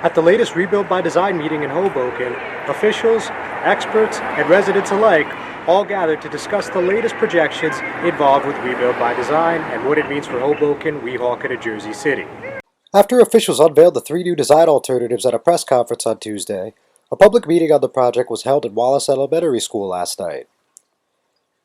At the latest Rebuild by Design meeting in Hoboken, officials, experts, and residents alike all gathered to discuss the latest projections involved with Rebuild by Design and what it means for Hoboken, Weehawken, and Jersey City. After officials unveiled the 3 new design alternatives at a press conference on Tuesday, a public meeting on the project was held at Wallace Elementary School last night.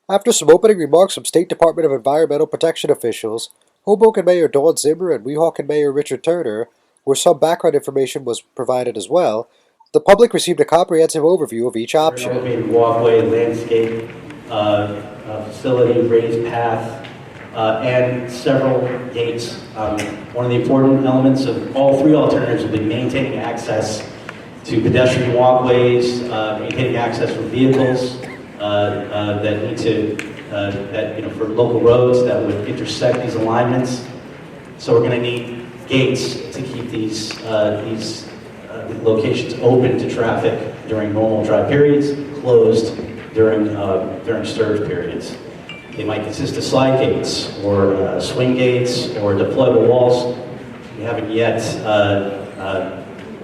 After some opening remarks from State Department of Environmental Protection officials, Hoboken Mayor Dawn Zimmer and Weehawken Mayor Richard Turner, where some background information was provided as well, the public received a comprehensive overview of each option. Elevated walkway, landscape, facility, raised path, and several gates. One of the important elements of all 3 alternatives will be maintaining access to pedestrian walkways, maintaining access for vehicles that need to, for local roads that would intersect these alignments. So we're going to need gates to keep these locations open to traffic during normal dry periods, closed during surge periods. They might consist of slide gates or swing gates or deployable walls. We haven't yet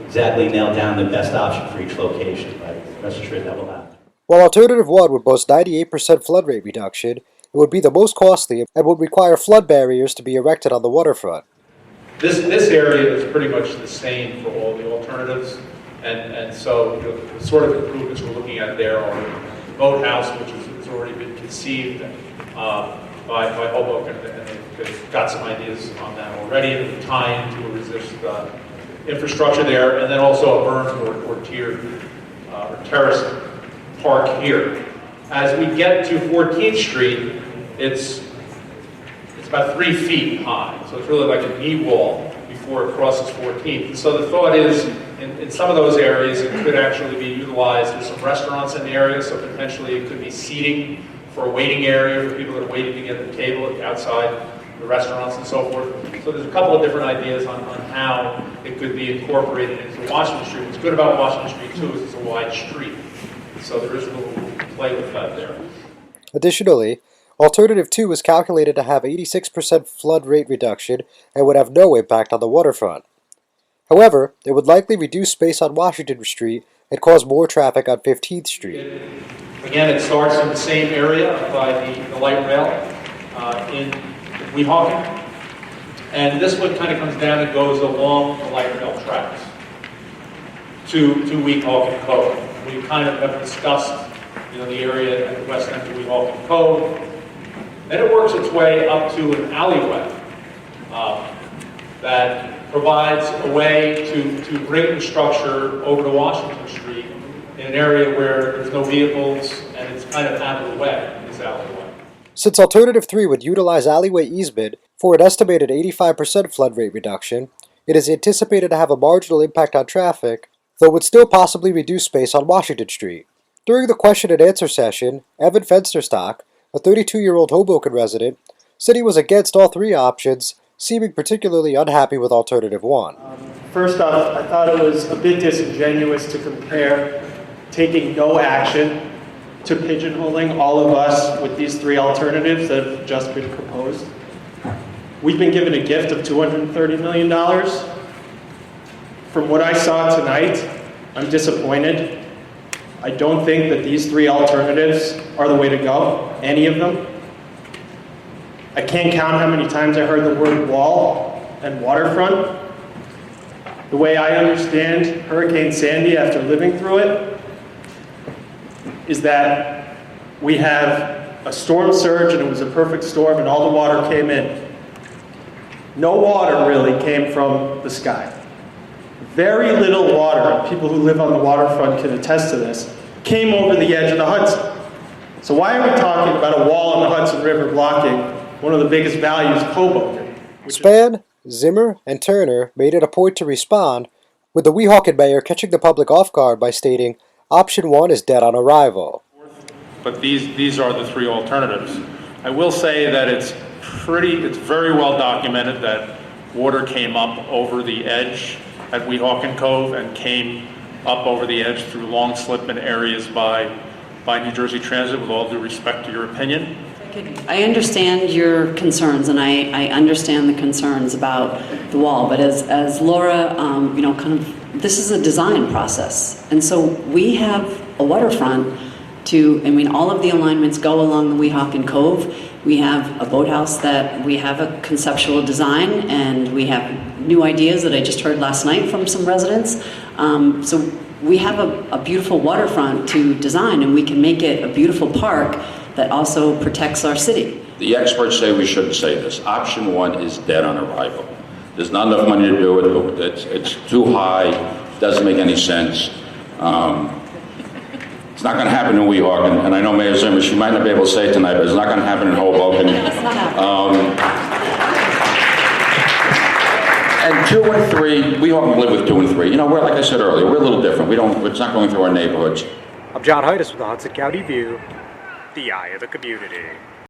exactly nailed down the best option for each location, but rest assured that will happen. While Alternative 1 would boast 98% flood rate reduction, it would be the most costly and would require flood barriers to be erected on the waterfront. This area is pretty much the same for all the alternatives, and so the sort of improvements we're looking at there are the boathouse, which has already been conceived by Hoboken, and they've got some ideas on that already, and tying to resist infrastructure there, and then also a berm or tiered or terrace park here. As we get to 14th Street, it's about 3 feet high, so it's really like a knee wall before it crosses 14th. So the thought is, in some of those areas, it could actually be utilized. There's some restaurants in the area, so potentially it could be seating for a waiting area for people that are waiting to get the table outside the restaurants and so forth. So there's a couple of different ideas on how it could be incorporated into Washington Street. What's good about Washington Street, too, is it's a wide street, so there is a little play with that there. Additionally, Alternative 2 is calculated to have 86% flood rate reduction and would have no impact on the waterfront. However, it would likely reduce space on Washington Street and cause more traffic on 15th Street. Again, it starts in the same area by the light rail in Weehawken. And this one kind of comes down and goes along the light rail tracks to Weehawken Cove. We kind of have discussed the area at the west end of Weehawken Cove. Then it works its way up to an alleyway that provides a way to bring the structure over to Washington Street in an area where there's no vehicles and it's kind of out of the way, this alleyway. Since Alternative 3 would utilize alleyway easement for an estimated 85% flood rate reduction, it is anticipated to have a marginal impact on traffic, though would still possibly reduce space on Washington Street. During the question and answer session, Evan Fensterstock, a 32-year-old Hoboken resident, said he was against all 3 options, seeming particularly unhappy with Alternative 1. First off, I thought it was a bit disingenuous to compare taking no action to pigeonholing all of us with these 3 alternatives that have just been proposed. We've been given a gift of $230 million. From what I saw tonight, I'm disappointed. I don't think that these 3 alternatives are the way to go, any of them. I can't count how many times I heard the word wall and waterfront. The way I understand Hurricane Sandy after living through it is that we have a storm surge and it was a perfect storm and all the water came in. No water really came from the sky. Very little water, and people who live on the waterfront can attest to this, came over the edge of the Hudson. So why are we talking about a wall on the Hudson River blocking one of the biggest values of Hoboken? Spann, Zimmer, and Turner made it a point to respond, with the Weehawken mayor catching the public off guard by stating, Option 1 is dead on arrival. But these are the 3 alternatives. I will say that it's very well documented that water came up over the edge at Weehawken Cove and came up over the edge through long slip in areas by New Jersey Transit, with all due respect to your opinion. I understand your concerns, and I understand the concerns about the wall, but as Laura, kind of this is a design process. And so we have a waterfront all of the alignments go along the Weehawken Cove. We have a boathouse that we have a conceptual design, and we have new ideas that I just heard last night from some residents. So we have a beautiful waterfront to design, and we can make it a beautiful park that also protects our city. The experts say we shouldn't say this. Option 1 is dead on arrival. There's not enough money to do it. It's too high. Doesn't make any sense. It's not going to happen in Weehawken, and I know Mayor Zimmer, she might not be able to say it tonight, but it's not going to happen in Hoboken. It's not happening. And 2 and 3, Weehawken live with 2 and 3. You know, we're, like I said earlier, we're a little different. It's not going through our neighborhoods. I'm John Heides with the Hudson County View, the eye of the community.